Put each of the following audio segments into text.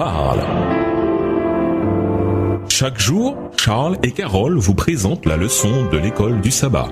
parle. Chaque jour, Charles et Carole vous présentent la leçon de l'école du sabbat.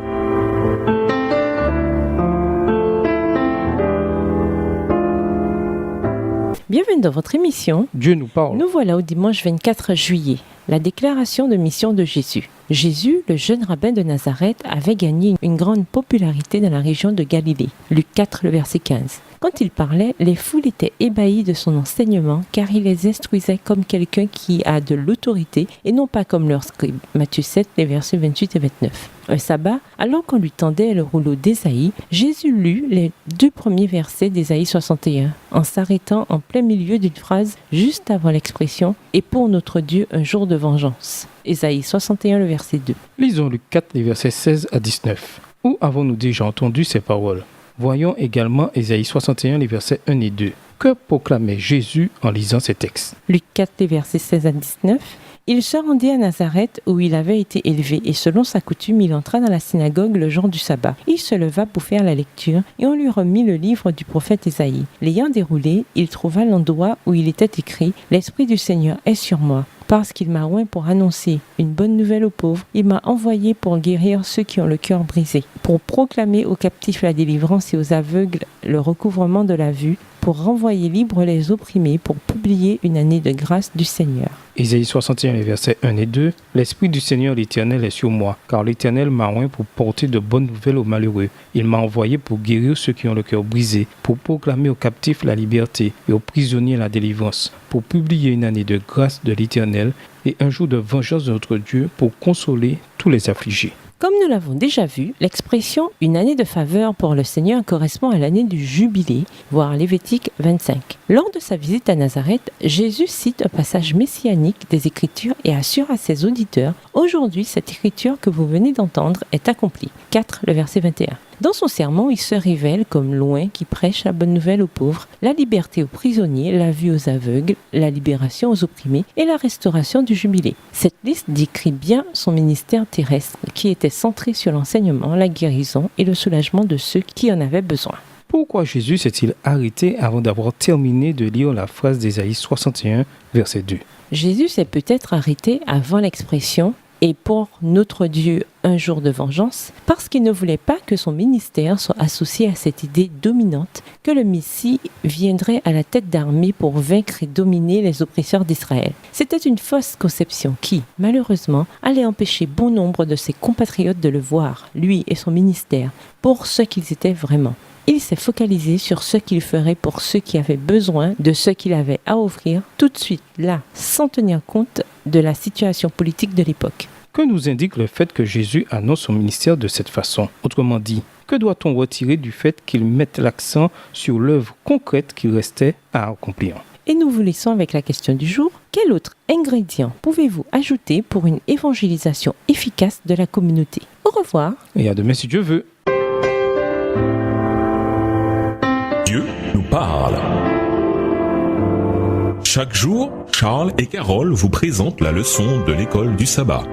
Bienvenue dans votre émission. Dieu nous parle. Nous voilà au dimanche 24 juillet, la déclaration de mission de Jésus. Jésus, le jeune rabbin de Nazareth, avait gagné une grande popularité dans la région de Galilée. Luc 4, le verset 15. Quand il parlait, les foules étaient ébahies de son enseignement car il les instruisait comme quelqu'un qui a de l'autorité et non pas comme leurs scribes. Matthieu 7, les versets 28 et 29. Un sabbat, alors qu'on lui tendait le rouleau d'Ésaïe, Jésus lut les 2 premiers versets d'Ésaïe 61 en s'arrêtant en plein milieu d'une phrase juste avant l'expression « Et pour notre Dieu un jour de vengeance ». Ésaïe 61, le verset 2. Lisons Luc 4, les versets 16 à 19. Où avons-nous déjà entendu ces paroles ? Voyons également Ésaïe 61, les versets 1 et 2. Que proclamait Jésus en lisant ces textes ? Luc 4, les versets 16 à 19. Il se rendit à Nazareth où il avait été élevé et selon sa coutume, il entra dans la synagogue le jour du sabbat. Il se leva pour faire la lecture et on lui remit le livre du prophète Ésaïe. L'ayant déroulé, il trouva l'endroit où il était écrit « L'Esprit du Seigneur est sur moi ». Parce qu'il m'a oint pour annoncer une bonne nouvelle aux pauvres, il m'a envoyé pour guérir ceux qui ont le cœur brisé, pour proclamer aux captifs la délivrance et aux aveugles le recouvrement de la vue, pour renvoyer libres les opprimés, pour publier une année de grâce du Seigneur. Ésaïe 61, les versets 1 et 2. L'Esprit du Seigneur l'Éternel est sur moi, car l'Éternel m'a oint pour porter de bonnes nouvelles aux malheureux. Il m'a envoyé pour guérir ceux qui ont le cœur brisé, pour proclamer aux captifs la liberté et aux prisonniers la délivrance, pour publier une année de grâce de l'Éternel et un jour de vengeance de notre Dieu, pour consoler tous les affligés. Comme nous l'avons déjà vu, l'expression « une année de faveur pour le Seigneur » correspond à l'année du Jubilé, voire Lévitique 25. Lors de sa visite à Nazareth, Jésus cite un passage messianique des Écritures et assure à ses auditeurs « Aujourd'hui, cette écriture que vous venez d'entendre est accomplie ». 4, le verset 21. Dans son sermon, il se révèle comme loin qui prêche la bonne nouvelle aux pauvres, la liberté aux prisonniers, la vue aux aveugles, la libération aux opprimés et la restauration du jubilé. Cette liste décrit bien son ministère terrestre qui était centré sur l'enseignement, la guérison et le soulagement de ceux qui en avaient besoin. Pourquoi Jésus s'est-il arrêté avant d'avoir terminé de lire la phrase d'Ésaïe 61, verset 2 ? Jésus s'est peut-être arrêté avant l'expression « et pour notre Dieu un jour de vengeance » parce qu'il ne voulait pas que son ministère soit associé à cette idée dominante que le Messie viendrait à la tête d'armée pour vaincre et dominer les oppresseurs d'Israël. C'était une fausse conception qui, malheureusement, allait empêcher bon nombre de ses compatriotes de le voir, lui et son ministère, pour ce qu'ils étaient vraiment. Il s'est focalisé sur ce qu'il ferait pour ceux qui avaient besoin de ce qu'il avait à offrir tout de suite, là, sans tenir compte de la situation politique de l'époque. Que nous indique le fait que Jésus annonce son ministère de cette façon ? Autrement dit, que doit-on retirer du fait qu'il mette l'accent sur l'œuvre concrète qu'il restait à accomplir ? Et nous vous laissons avec la question du jour. Quel autre ingrédient pouvez-vous ajouter pour une évangélisation efficace de la communauté ? Au revoir. Et à demain si Dieu veut. Dieu nous parle. Chaque jour, Charles et Carole vous présentent la leçon de l'école du sabbat.